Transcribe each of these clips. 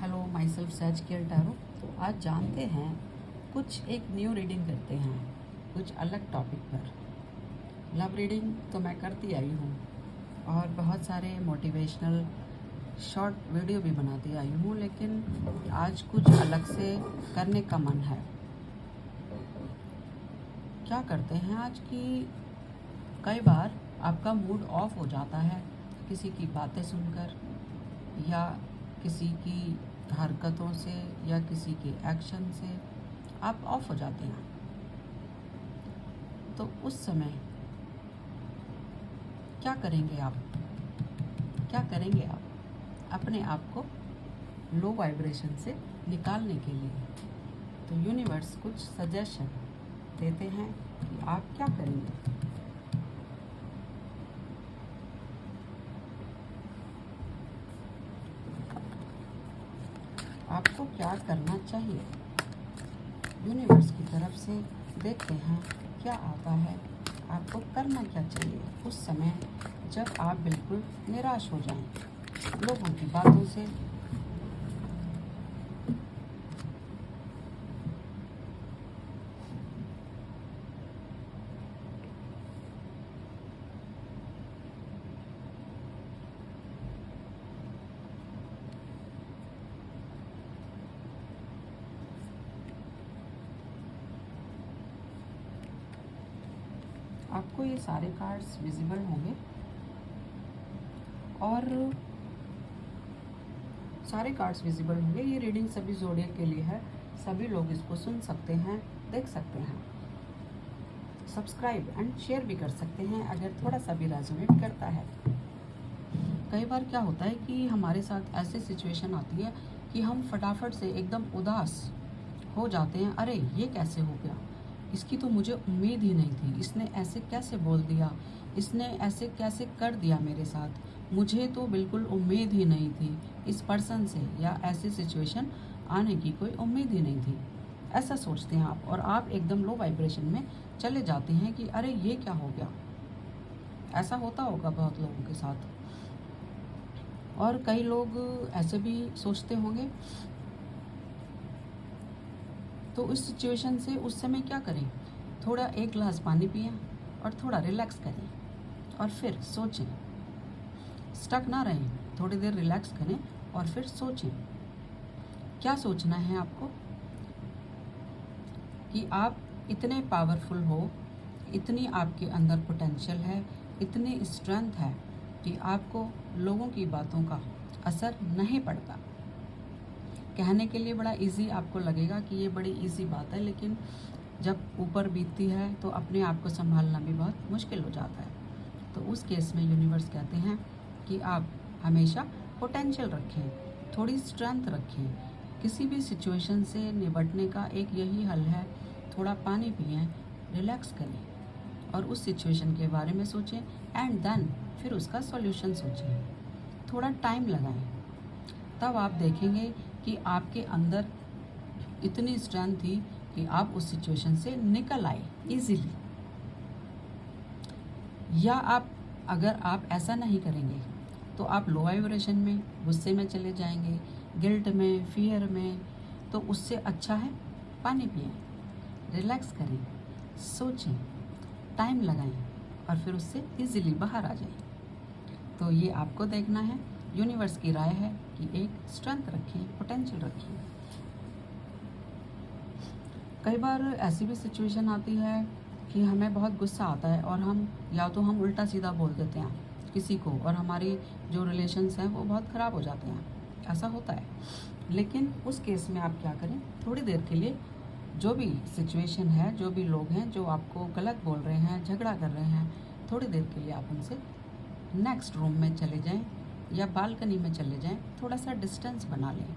Hello, my self such care tarot. तो आज जानते हैं कुछ एक न्यू रीडिंग करते हैं कुछ अलग टॉपिक पर। लव रीडिंग तो मैं करती आई हूँ और बहुत सारे मोटिवेशनल शॉर्ट वीडियो भी बनाती आई हूँ, लेकिन आज कुछ अलग से करने का मन है। क्या करते हैं आज की कई बार आपका मूड ऑफ हो जाता है किसी की बातें सुनकर या किसी की हरकतों से या किसी के एक्शन से आप ऑफ हो जाते हैं। तो उस समय क्या करेंगे आप? क्या करेंगे आप अपने आप को लो वाइब्रेशन से निकालने के लिए? तो यूनिवर्स कुछ सजेशन देते हैं कि आप क्या करेंगे। आपको क्या करना चाहिए? यूनिवर्स की तरफ से देखते हैं क्या आता है। आपको करना क्या चाहिए उस समय जब आप बिल्कुल निराश हो जाएं लोगों की बातों से? आपको ये सारे कार्ड्स विजिबल होंगे और सारे कार्ड्स विजिबल होंगे। ये रीडिंग सभी ज़ोडिएक के लिए है। सभी लोग इसको सुन सकते हैं, देख सकते हैं, सब्सक्राइब एंड शेयर भी कर सकते हैं अगर थोड़ा सा भी रेजोनेट करता है। कई बार क्या होता है कि हमारे साथ ऐसे सिचुएशन आती है कि हम फटाफट से एकदम उदास हो जाते हैं। अरे ये कैसे हो गया, इसकी तो मुझे उम्मीद ही नहीं थी, इसने ऐसे कैसे बोल दिया, इसने ऐसे कैसे कर दिया मेरे साथ, मुझे तो बिल्कुल उम्मीद ही नहीं थी इस पर्सन से, या ऐसी सिचुएशन आने की कोई उम्मीद ही नहीं थी। ऐसा सोचते हैं आप और आप एकदम लो वाइब्रेशन में चले जाते हैं कि अरे ये क्या हो गया। ऐसा होता होगा बहुत लोगों के साथ। और कई लोग ऐसे भी सोचते होंगे। तो उस सिचुएशन से उस समय क्या करें? थोड़ा एक गिलास पानी पिएं और थोड़ा रिलैक्स करें और फिर सोचें। स्टक ना रहें, थोड़ी देर रिलैक्स करें और फिर सोचें। क्या सोचना है आपको? कि आप इतने पावरफुल हो, इतनी आपके अंदर पोटेंशियल है, इतनी स्ट्रेंथ है कि आपको लोगों की बातों का असर नहीं पड़ता। कहने के लिए बड़ा इजी आपको लगेगा कि ये बड़ी इजी बात है, लेकिन जब ऊपर बीतती है तो अपने आप को संभालना भी बहुत मुश्किल हो जाता है। तो उस केस में यूनिवर्स कहते हैं कि आप हमेशा पोटेंशियल रखें, थोड़ी स्ट्रेंथ रखें। किसी भी सिचुएशन से निपटने का एक यही हल है, थोड़ा पानी पिएं, रिलैक्स करें और उस सिचुएशन के बारे में सोचें एंड देन फिर उसका सॉल्यूशन सोचें। थोड़ा टाइम लगाएं, तब आप देखेंगे कि आपके अंदर इतनी स्ट्रेंथ थी कि आप उस सिचुएशन से निकल आए इजीली। या अगर आप ऐसा नहीं करेंगे तो आप लो वाइब्रेशन में, गुस्से में चले जाएंगे, गिल्ट में, फियर में। तो उससे अच्छा है पानी पिएं, रिलैक्स करें, सोचें, टाइम लगाएं और फिर उससे इजीली बाहर आ जाएं। तो ये आपको देखना है। यूनिवर्स की राय है कि एक स्ट्रेंथ रखें, पोटेंशियल रखें। कई बार ऐसी भी सिचुएशन आती है कि हमें बहुत गुस्सा आता है और हम उल्टा सीधा बोल देते हैं किसी को और हमारी जो रिलेशंस हैं वो बहुत ख़राब हो जाते हैं। ऐसा होता है। लेकिन उस केस में आप क्या करें? थोड़ी देर के लिए जो भी सिचुएशन है, जो भी लोग हैं जो आपको गलत बोल रहे हैं, झगड़ा कर रहे हैं, थोड़ी देर के लिए आप उनसे नेक्स्ट रूम में चले जाएं या बालकनी में चले जाएं, थोड़ा सा डिस्टेंस बना लें,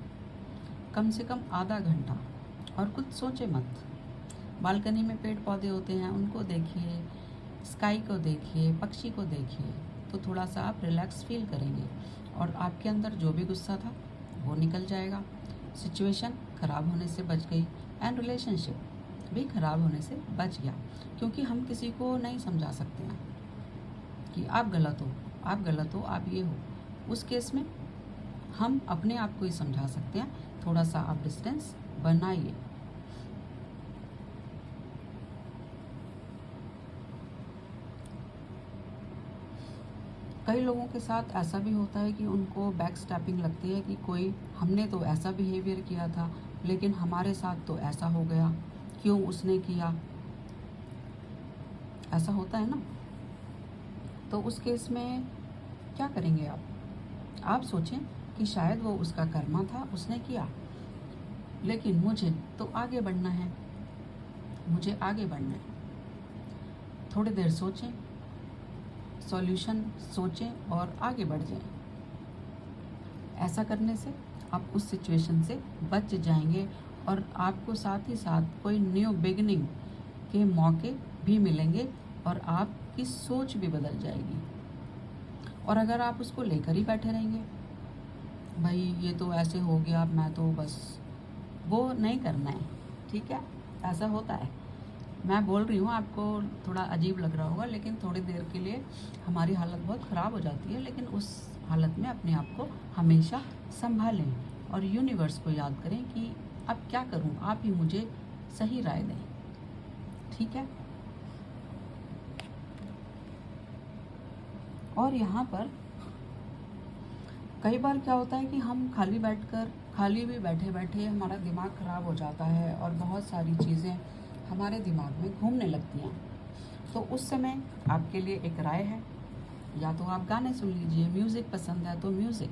कम से कम आधा घंटा, और कुछ सोचे मत। बालकनी में पेड़ पौधे होते हैं, उनको देखिए, स्काई को देखिए, पक्षी को देखिए, तो थोड़ा सा आप रिलैक्स फील करेंगे और आपके अंदर जो भी गुस्सा था वो निकल जाएगा। सिचुएशन ख़राब होने से बच गई एंड रिलेशनशिप भी ख़राब होने से बच गया, क्योंकि हम किसी को नहीं समझा सकते हैं कि आप गलत हो, आप गलत हो, आप ये हो। उस केस में हम अपने आप को ही समझा सकते हैं। थोड़ा सा आप डिस्टेंस बनाइए। कई लोगों के साथ ऐसा भी होता है कि उनको बैक स्टैपिंग लगती है कि कोई, हमने तो ऐसा बिहेवियर किया था लेकिन हमारे साथ तो ऐसा हो गया, क्यों उसने किया, ऐसा होता है ना। तो उस केस में क्या करेंगे आप सोचें कि शायद वो उसका कर्मा था, उसने किया, लेकिन मुझे तो आगे बढ़ना है, मुझे आगे बढ़ना है। थोड़ी देर सोचें, सॉल्यूशन सोचें और आगे बढ़ जाएं। ऐसा करने से आप उस सिचुएशन से बच जाएंगे और आपको साथ ही साथ कोई न्यू बिगिनिंग के मौके भी मिलेंगे और आपकी सोच भी बदल जाएगी। और अगर आप उसको लेकर ही बैठे रहेंगे, भाई ये तो ऐसे हो गया, मैं तो बस, वो नहीं करना है, ठीक है। ऐसा होता है, मैं बोल रही हूँ, आपको थोड़ा अजीब लग रहा होगा, लेकिन थोड़ी देर के लिए हमारी हालत बहुत ख़राब हो जाती है, लेकिन उस हालत में अपने आप को हमेशा संभालें और यूनिवर्स को याद करें कि अब क्या करूँ, आप ही मुझे सही राय दें, ठीक है। और यहाँ पर कई बार क्या होता है कि हम खाली भी बैठे बैठे हमारा दिमाग ख़राब हो जाता है और बहुत सारी चीज़ें हमारे दिमाग में घूमने लगती हैं। तो उस समय आपके लिए एक राय है, या तो आप गाने सुन लीजिए, म्यूज़िक पसंद है तो म्यूज़िक,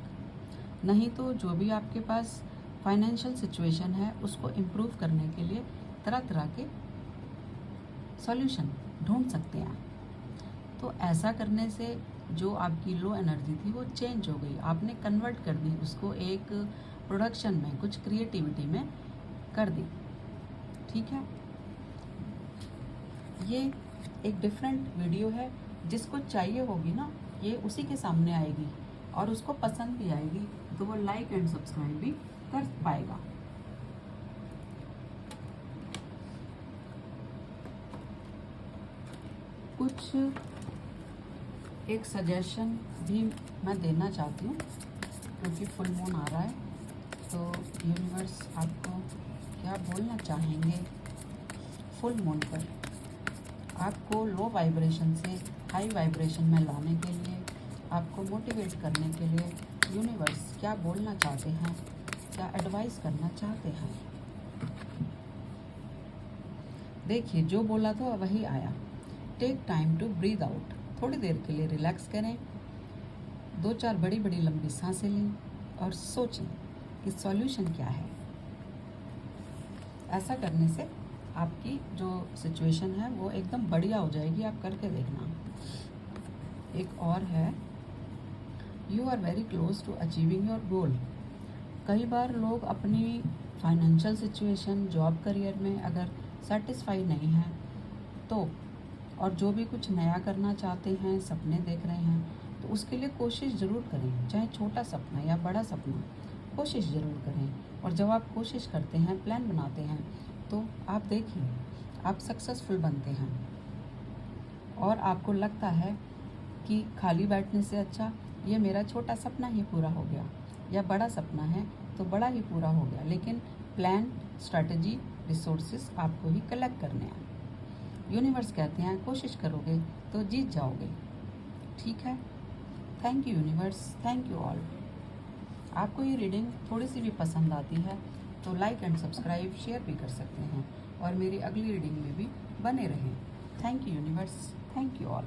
नहीं तो जो भी आपके पास फाइनेंशियल सिचुएशन है उसको इम्प्रूव करने के लिए तरह तरह के सॉल्यूशन ढूंढ सकते हैं। तो ऐसा करने से जो आपकी लो एनर्जी थी वो चेंज हो गई, आपने कन्वर्ट कर दी उसको एक प्रोडक्शन में, कुछ क्रिएटिविटी में कर दी, ठीक है। ये एक डिफरेंट वीडियो है, जिसको चाहिए होगी ना ये उसी के सामने आएगी और उसको पसंद भी आएगी, तो वो लाइक एंड सब्सक्राइब भी कर पाएगा। कुछ एक सजेशन भी मैं देना चाहती हूँ, क्योंकि फुल मून आ रहा है, तो यूनिवर्स आपको क्या बोलना चाहेंगे फुल मून पर। आपको लो वाइब्रेशन से हाई वाइब्रेशन में लाने के लिए, आपको मोटिवेट करने के लिए यूनिवर्स क्या बोलना चाहते हैं, क्या एडवाइस करना चाहते हैं। देखिए, जो बोला था वही आया। Take time to breathe out, थोड़ी देर के लिए रिलैक्स करें, 2-4 बड़ी बड़ी लंबी सांसें लें और सोचें कि सॉल्यूशन क्या है। ऐसा करने से आपकी जो सिचुएशन है वो एकदम बढ़िया हो जाएगी, आप करके देखना। एक और है, you are very close to achieving your goal. कई बार लोग अपनी फाइनेंशियल सिचुएशन, जॉब करियर में अगर सेटिस्फाई नहीं हैं तो, और जो भी कुछ नया करना चाहते हैं, सपने देख रहे हैं, तो उसके लिए कोशिश ज़रूर करें, चाहे छोटा सपना या बड़ा सपना, कोशिश ज़रूर करें। और जब आप कोशिश करते हैं, प्लान बनाते हैं, तो आप देखिए आप सक्सेसफुल बनते हैं और आपको लगता है कि खाली बैठने से अच्छा ये मेरा छोटा सपना ही पूरा हो गया, या बड़ा सपना है तो बड़ा ही पूरा हो गया, लेकिन प्लान, स्ट्रैटेजी, रिसोर्सेज आपको ही कलेक्ट करने हैं। यूनिवर्स कहते हैं कोशिश करोगे तो जीत जाओगे, ठीक है। Thank you universe, thank you all. आपको ये रीडिंग थोड़ी सी भी पसंद आती है तो लाइक एंड सब्सक्राइब, शेयर भी कर सकते हैं और मेरी अगली रीडिंग में भी बने रहें। Thank you universe, thank you all.